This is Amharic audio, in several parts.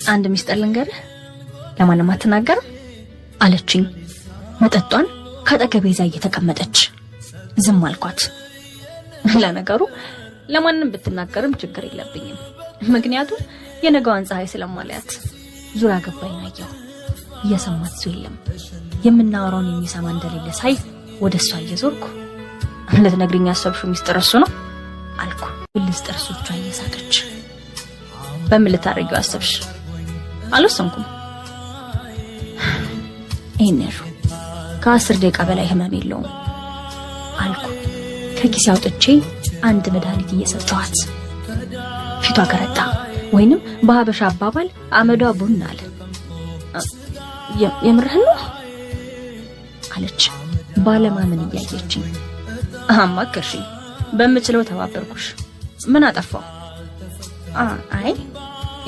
አንድ ሚስጥር ልንገርህ ለማንም አትናገር አለችኝ መጠጧን ከጠገቤ ይዛ እየተቀመጠች ዝም አልኳት ለነገሩ ለማንም ብትናገርም ችግር የለብኝም ምክንያቱም የነገዋን ፀሐይ ስለማለያት ዙሪያ ገባኝ አየሁ እየሰማት ሰው የለም የምናወራውን የሚሰማ እንደሌለ ሳይ ወደሷ እየዞርኩ ልትነግሪኝ ያሰብሽው ሚስጥር እሱ ነው አልኩ ብልስ ጥርሶቿ እየሳቀች በምን ልታረጊው አሰብሽ አልወሰንኩም እኔሩ ከ10 ደቂቃ በላይ ህመም የለውም አልኩ ከኪሴ አውጥቼ አንድ መድኃኒት እየሰጠኋት ፊቷ ገረጣ ወይንም በሀበሻ አባባል አመዷ ቡና አለ የምርህን ነው አለች ባለማመን እያየችኝ አማከርሽኝ በምችለው ተባበርኩሽ ምን አጠፋው አይ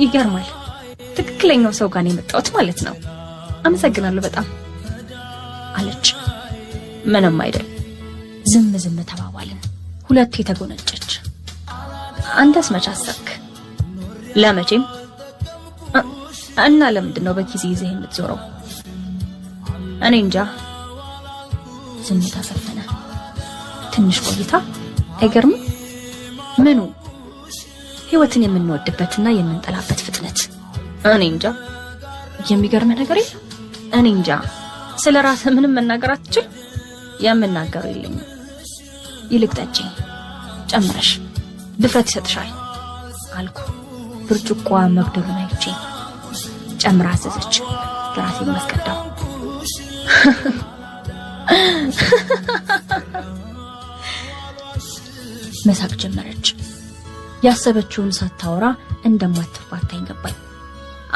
ይገርማል ትክክለኛው ሰው ጋር ነው የመጣሁት ማለት ነው አመሰግናለሁ በጣም አለች ምንም አይደል ዝም ተባባልን ሁለቴ ተጎነጨች አንተስ መች አሰብክ ለመቼም እና ለምንድን ነው በጊዜ ይዘህ የምትዞረው እኔ እንጃ ዝምታ ሰፈነ ትንሽ ቆይታ አይገርም ምኑ ህይወትን የምንወድበትና የምንጠላበት ፍጥነት እኔ እንጃ የሚገርም ነገር የለም እኔ እንጃ ስለራስ ምንም መናገር አትችል የምናገረው የለኝም ይልቅ ጠጪ ጨምረሽ ድፍረት ይሰጥሻል አልኩ ብርጭቆዋ መግደሉን አይቼ ጨምራ አዘዘች ራሴ መስቀዳው መሳቅ ጀመረች ያሰበችውን ሳታወራ እንደማትፋታኝ ገባኝ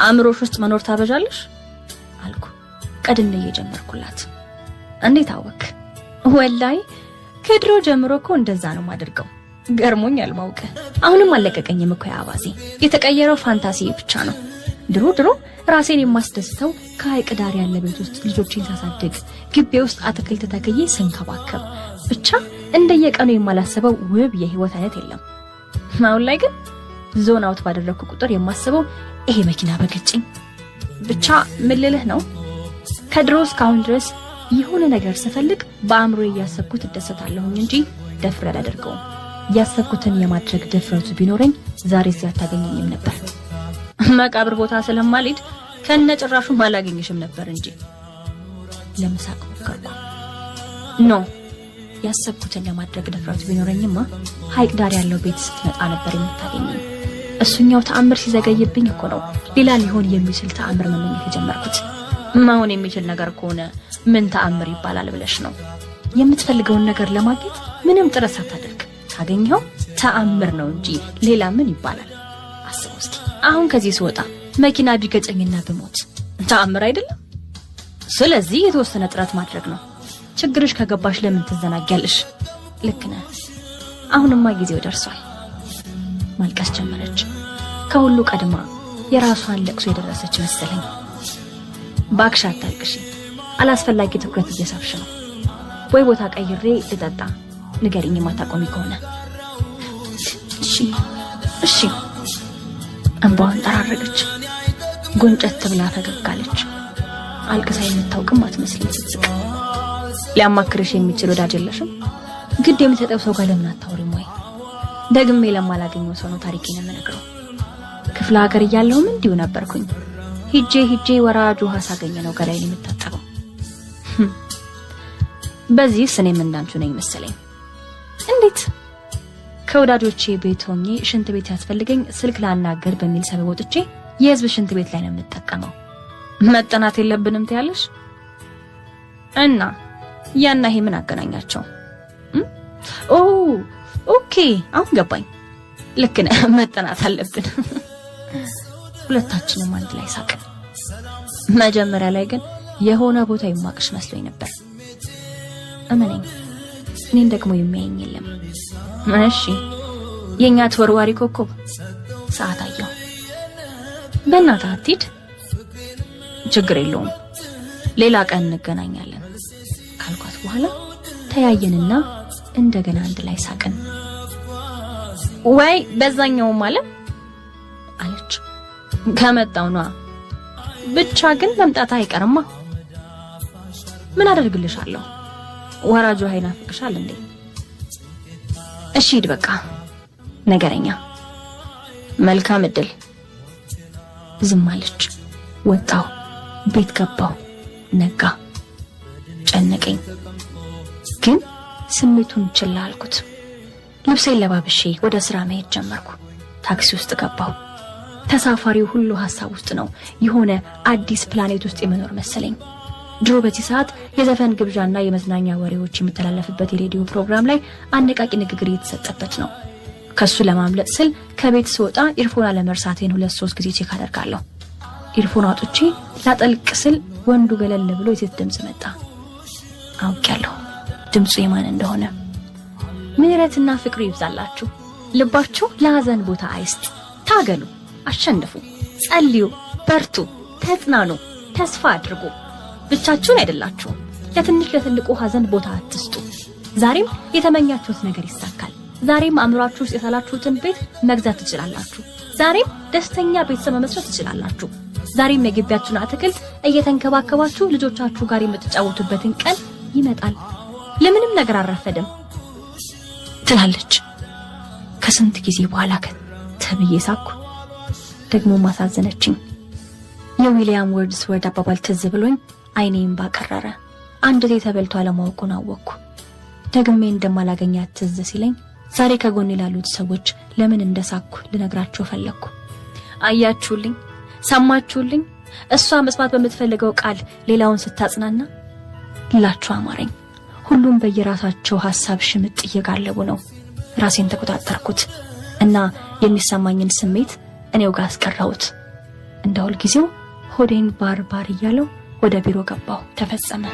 አእምሮሽ ውስጥ መኖር ታበጃለሽ አልኩ ቀድሜ እየጀመርኩላት እንዴት አወክ ወላይ ከድሮ ጀምሮ እኮ እንደዛ ነው ማድርገው ገርሞኛል ማውቀ አሁንም አለቀቀኝም እኮ ያባዚ የተቀየረው ፋንታሲ ብቻ ነው ድሮ ራሴን የማስደስተው ከሀይቅ ዳር ያለ ቤት ውስጥ ልጆችን ሳሳድግ ግቢ ውስጥ አትክልት ተክዬ ስንከባከብ ብቻ እንደየቀኑ የማላስበው ውብ የህይወት አይነት የለም አሁን ላይ ግን ዞን አውት ባደረኩ ቁጥር የማስበው ይሄ መኪና በገጭኝ ብቻ ምልልህ ነው ከድሮ እስካሁን ድረስ የሆነ ነገር ስፈልግ በአእምሮ ያሰብኩት ደሰታለሁኝ እንጂ ደፍሬ አላደርገውም ያሰብኩትን የማድረግ ድፍረቱ ቢኖረኝ ዛሬ እዚህ አታገኘኝም ነበር መቃብር ቦታ ስለማልሄድ ከነጭራሹ ማላገኝሽም ነበር እንጂ ለምሳቅ ሞከርኩ ኖ ያሰብኩትን ለማድረግ ድፍረቱ ቢኖረኝማ ሀይቅ ዳር ያለው ቤት ስትመጣ ነበር የምታገኘኝ እሱኛው ተአምር ሲዘገይብኝ እኮ ነው ሌላ ሊሆን የሚችል ተአምር መመኘት የጀመርኩት ማሆን የሚችል ነገር ከሆነ ምን ተአምር ይባላል ብለሽ ነው የምትፈልገውን ነገር ለማግኘት ምንም ጥረት ሳታደርግ ካገኘው ተአምር ነው እንጂ ሌላ ምን ይባላል አስበው እስኪ አሁን ከዚህ ስወጣ መኪና ቢገጨኝና በሞት ተአምር አይደለም ስለዚህ የተወሰነ ጥረት ማድረግ ነው ችግርሽ ከገባሽ ለምን ትዘናጊያለሽ ልክ ነህ አሁንማ ጊዜው ደርሷል ማልቀስ ጀመረች ከሁሉ ቀድማ የራሷን ለቅሶ የደረሰች መሰለኝ ባክሽ አታልቅሽ አላስፈላጊ ትኩረት እየሳብሽ ነው ወይ ቦታ ቀይሬ ልጠጣ ንገሪኝ ማታቆሚ ከሆነ እሺ እንባዋን ጠራረገች ጎንጨት ብላ ፈገግታለች አልቅሳ የምታውቅም አትመስልም ስትስቅ ሊያማክርሽ የሚችል ወዳጅ የለሽም ግድ የምትሰጠው ሰው ጋር ለምን አታወሪም ወይ ደግሜ ለማላገኘው ሰው ነው ታሪኬን የምነግረው ክፍለ ሀገር እያለሁም እንዲሁ ነበርኩኝ ሂጄ ወራጅ ውሃ ሳገኘ ነው ገላይን የምታጠበው በዚህ ስኔም እንዳንቹ ነኝ መሰለኝ እንዴት ከወዳጆቼ ቤት ሆኜ ሽንት ቤት ያስፈልገኝ ስልክ ላናገር በሚል ሰበብ ወጥቼ የህዝብ ሽንት ቤት ላይ ነው የምጠቀመው መጠናት የለብንም ትያለሽ እና ያና ይሄ ምን አገናኛቸው ኦኬ አሁን ገባኝ ልክ ነህ መጠናት አለብን ሁለታችንም አንድ ላይ ሳቅን መጀመሪያ ላይ ግን የሆነ ቦታ ይማቅሽ መስሎኝ ነበር እመነኝ እኔን ደግሞ የሚያየኝ የለም እሺ የኛ ተወርዋሪ ኮከብ ሰዓት አየሁ በእናትህ አትሂድ ችግር የለውም ሌላ ቀን እንገናኛለን ካልኳት በኋላ ተያየንና እንደገና አንድ ላይ ሳቅን ወይ በዛኛው ማለት አለች ከመጣው ነው ብቻ ግን መምጣት አይቀርማ ምን አደርግልሻለሁ ወራጁ አይናፍቅሻል እንዴ እሺ ሂድ በቃ ነገረኛ መልካም እድል ዝም አለች ወጣው ቤት ገባው ነጋ ጨነቀኝ ግን ስሜቱን ችላ አልኩት ልብሴን ለባብሼ ወደ ስራ መሄድ ጀመርኩ ታክሲ ውስጥ ገባው ተሳፋሪው ሁሉ ሐሳብ ውስጥ ነው የሆነ አዲስ ፕላኔት ውስጥ የመኖር መሰለኝ ድሮ በዚህ ሰዓት የዘፈን ግብዣና የመዝናኛ ወሬዎች የሚተላለፍበት የሬዲዮ ፕሮግራም ላይ አነቃቂ ንግግር እየተሰጠበት ነው ከሱ ለማምለጥ ስል ከቤት ስወጣ ኢርፎን አለመርሳቴን 2-3 ጊዜ ቼክ አደርጋለሁ ኢርፎን አውጥቼ ላጠልቅ ስል ወንዱ ገለል ብሎ የሴት ድምጽ መጣ አውቄያለሁ ድምጹ የማን እንደሆነ ምሕረትና ፍቅሩ ይብዛላችሁ ልባችሁ ለሐዘን ቦታ አይስጥ ታገሉ አሸንፉ ጸልዩ በርቱ ተጽናኑ ተስፋ አድርጉ ብቻችሁን አይደላችሁ ለትንሽ ለትልቁ ሐዘን ቦታ አትስጡ ዛሬም የተመኛችሁት ነገር ይሳካል ዛሬም አምሯችሁ ውስጥ የሳላችሁትን ቤት መግዛት ትችላላችሁ ዛሬም ደስተኛ ቤተሰብ መመስረት ትችላላችሁ ዛሬም የግቢያችሁን አትክልት እየተንከባከባችሁ ልጆቻችሁ ጋር የምትጫወቱበትን ቀን ይመጣል ለምንም ነገር አረፈደም ትላለች ከስንት ጊዜ በኋላ ተብዬ ሳኩ ደግሞ ማሳዘነችኝ የዊሊያም ወርድስወርድ አባባል ትዝ ብሎኝ አይኔን ባቀረረ አንድ ጊዜ ተበልቶ አለማወቁን አወቅኩ ደግሜ እንደማላገኛት ትዝ ሲለኝ ዛሬ ከጎኔ ላሉት ሰዎች ለምን እንደሳኩ ልነግራቸው ፈለኩ አያችሁልኝ ሰማችሁልኝ እሷ መስማት በምትፈልገው ቃል ሌላውን ስታጽናና ላችሁ አማረኝ ሁሉም በየራሳቸው ሐሳብ ሽምጥ እየጋለቡ ነው ራሴን ተቆጣጣርኩት እና የሚሰማኝን ስሜት እኔው ጋር አስቀራውት እንደሁል ጊዜው ሆዴን ባር እያለው ወደ ቢሮ ገባው ተፈጸመ